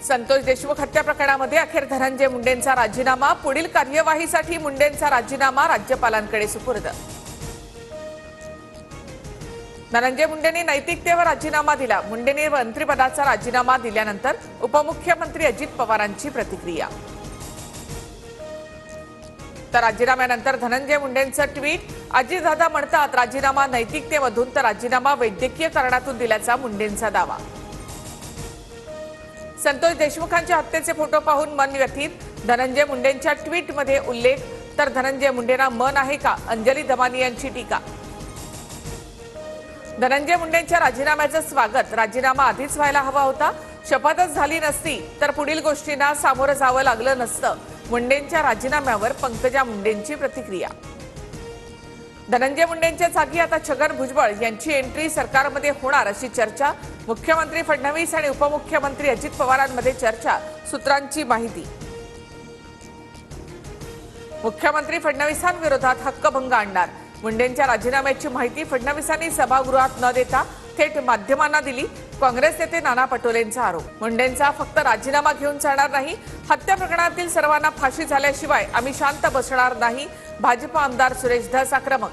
संतोष देशमुख हत्या प्रकरणामध्ये अखेर धनंजय मुंडेंचा राजीनामा, पुढील कार्यवाहीसाठी मुंडेंचा राजीनामा राज्यपालांकडे सुपूर्द। धनंजय मुंडेंनी नैतिकतेवर राजीनामा दिला। मुंडेंनी मंत्रिपदाचा राजीनामा दिल्यानंतर उपमुख्यमंत्री अजित पवारांची प्रतिक्रिया। तर राजीनाम्यानंतर धनंजय मुंडेंचं ट्विट, अजितदादा म्हणतात राजीनामा नैतिकतेमधून तर राजीनामा वैद्यकीय कारणातून दिल्याचा मुंडेंचा दावा। संतोष देशमुखांच्या हत्येचे फोटो पाहून मन व्यथित, धनंजय मुंडेंच्या ट्विटमध्ये उल्लेख, तर धनंजय मुंडेंना मन आहे का, अंजली दमानी यांची टीका। धनंजय मुंडेंच्या राजीनाम्याचं स्वागत, राजीनामा आधीच व्हायला हवा होता, शपथच झाली नसती तर पुढील गोष्टींना सामोरं जावं लागलं नसतं। मुंडेंच्या राजीनाम्यावर पंकजा मुंडेंची प्रतिक्रिया। धनंजय मुंडेंच्या जागी आता छगन भुजबळ यांची एंट्री सरकारमध्ये होणार अशी चर्चा, मुख्यमंत्री फडणवीस आणि उपमुख्यमंत्री अजित पवारांमध्ये चर्चा, सूत्रांची माहिती। मुख्यमंत्री फडणवीसांविरोधात हक्कभंग आणणार, मुंडेंच्या राजीनाम्याची माहिती फडणवीसांनी सभागृहात न देता थेट माध्यमांना दिली, काँग्रेस नेते नाना पटोलेंचा आरोप। मुंडेंचा फक्त राजीनामा घेऊन चालणार नाही, हत्या प्रकरणातील सर्वांना फाशी झाल्याशिवाय आम्ही शांत बसणार नाही, भाजप आमदार सुरेश धस आक्रमक।